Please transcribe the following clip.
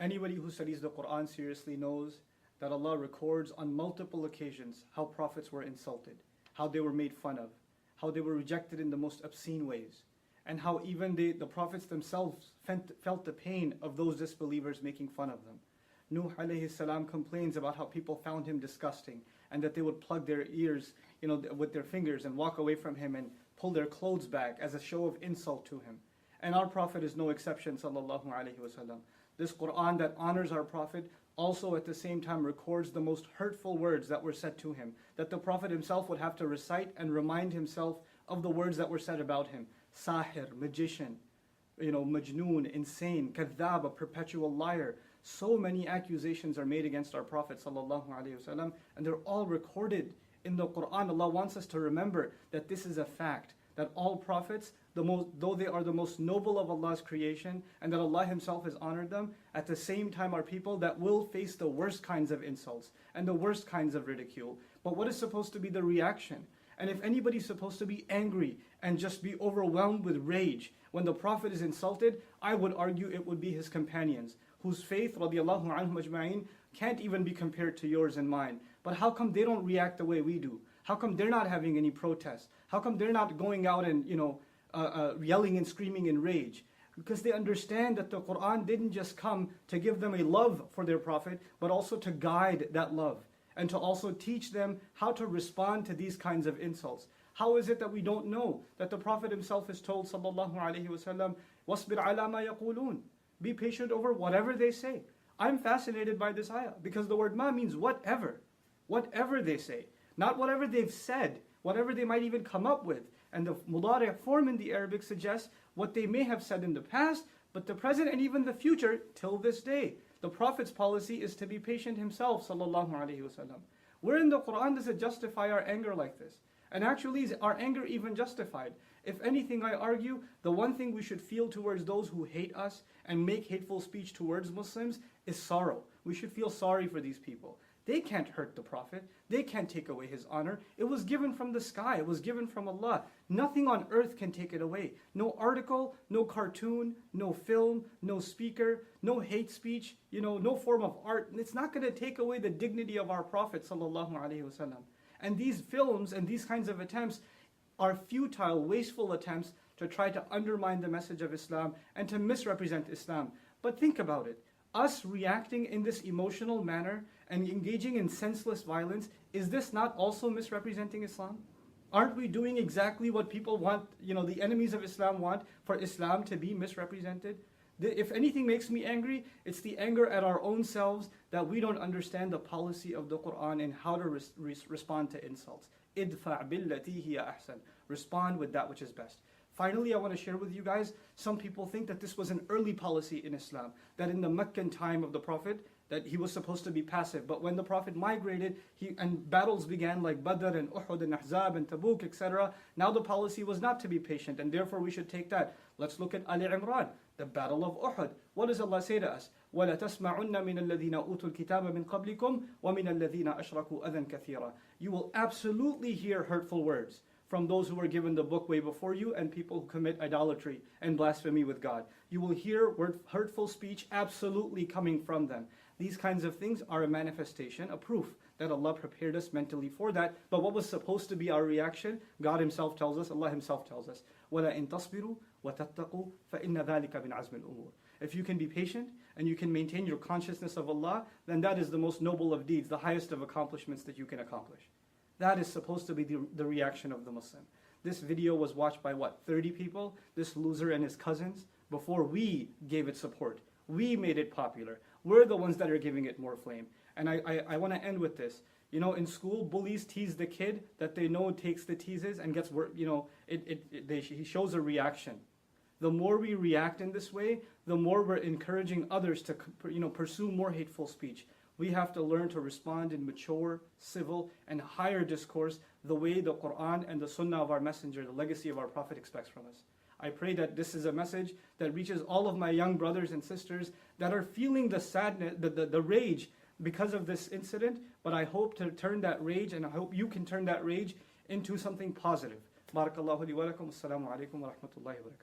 Anybody who studies the Quran seriously knows that Allah records on multiple occasions how prophets were insulted, how they were made fun of, how they were rejected in the most obscene ways, and how even the prophets themselves felt the pain of those disbelievers making fun of them. Nuh alayhi salam complains about how people found him disgusting and that they would plug their ears, with their fingers and walk away from him and pull their clothes back as a show of insult to him. And our Prophet is no exception, sallallahu alayhi wasallam. This Quran that honors our Prophet also at the same time records the most hurtful words that were said to him, that the Prophet himself would have to recite and remind himself of the words that were said about him. Sahir, magician, majnoon, insane, kadhab, a perpetual liar. So many accusations are made against our Prophet sallallahu alaihi wasallam, and they're all recorded in the Quran. Allah wants us to remember that this is a fact, that all prophets, though they are the most noble of Allah's creation, and that Allah Himself has honored them, at the same time are people that will face the worst kinds of insults and the worst kinds of ridicule. But what is supposed to be the reaction? And if anybody's supposed to be angry and just be overwhelmed with rage when the Prophet is insulted, I would argue it would be his companions, whose faith, radiallahu anhum ajma'in, can't even be compared to yours and mine. But how come they don't react the way we do? How come they're not having any protests? How come they're not going out and yelling and screaming in rage? Because they understand that the Quran didn't just come to give them a love for their Prophet, but also to guide that love, and to also teach them how to respond to these kinds of insults. How is it that we don't know that the Prophet himself is told, sallallahu alaihi wasallam, "Wasbir ala ma yaqulun." Be patient over whatever they say. I'm fascinated by this ayah because the word ma means whatever. Whatever they say. Not whatever they've said, whatever they might even come up with. And the mudari' form in the Arabic suggests what they may have said in the past, but the present and even the future till this day. The Prophet's policy is to be patient himself, sallallahu alaihi wasallam. Where in the Quran does it justify our anger like this? And actually, is our anger even justified? If anything, I argue, the one thing we should feel towards those who hate us and make hateful speech towards Muslims is sorrow. We should feel sorry for these people. They can't hurt the Prophet. They can't take away his honor. It was given from the sky. It was given from Allah. Nothing on earth can take it away. No article, no cartoon, no film, no speaker, no hate speech, no form of art. It's not going to take away the dignity of our Prophet sallallahu alaihi wasallam. And these films and these kinds of attempts are futile, wasteful attempts to try to undermine the message of Islam and to misrepresent Islam. But think about it. Us reacting in this emotional manner and engaging in senseless violence, is this not also misrepresenting Islam? Aren't we doing exactly what people want, the enemies of Islam want, for Islam to be misrepresented? If anything makes me angry, it's the anger at our own selves that we don't understand the policy of the Quran and how to respond to insults. Idfa' billati hiya ahsan. Respond with that which is best. Finally, I want to share with you guys, some people think that this was an early policy in Islam, that in the Meccan time of the Prophet, that he was supposed to be passive. But when the Prophet migrated and battles began like Badr and Uhud and Ahzab and Tabuk, etc., now the policy was not to be patient, and therefore we should take that. Let's look at Ali Imran, the battle of Uhud. What does Allah say to us? وَلَا تَسْمَعُنَّ مِنَ الَّذِينَ أُوتُوا الْكِتَابَ مِنْ قَبْلِكُمْ وَمِنَ الَّذِينَ أَشْرَكُوا أَذًى كَثِيرًا. You will absolutely hear hurtful words from those who were given the book way before you and people who commit idolatry and blasphemy with God. You will hear hurtful speech absolutely coming from them. These kinds of things are a manifestation, a proof that Allah prepared us mentally for that. But what was supposed to be our reaction, God Himself tells us, Allah Himself tells us, وَلَا إِن تَصْبِرُوا وَتَتَّقُوا فَإِنَّ ذَلِكَ مِنْ عَزْمِ الْأُمُورِ. If you can be patient and you can maintain your consciousness of Allah, then that is the most noble of deeds, the highest of accomplishments that you can accomplish. That is supposed to be the reaction of the Muslim. This video was watched by 30 people, this loser and his cousins, before we gave it support. We made it popular. We're the ones that are giving it more flame. And I want to end with this. In school, bullies tease the kid that they know takes the teases and gets, he shows a reaction. The more we react in this way, the more we're encouraging others to, pursue more hateful speech. We have to learn to respond in mature, civil, and higher discourse the way the Quran and the Sunnah of our Messenger, the legacy of our Prophet, expects from us. I pray that this is a message that reaches all of my young brothers and sisters that are feeling the sadness, the rage because of this incident, but I hope to turn that rage, and I hope you can turn that rage into something positive. Barakallahu li wa lakum. Assalamu alaikum wa rahmatullahi wa barakatuh.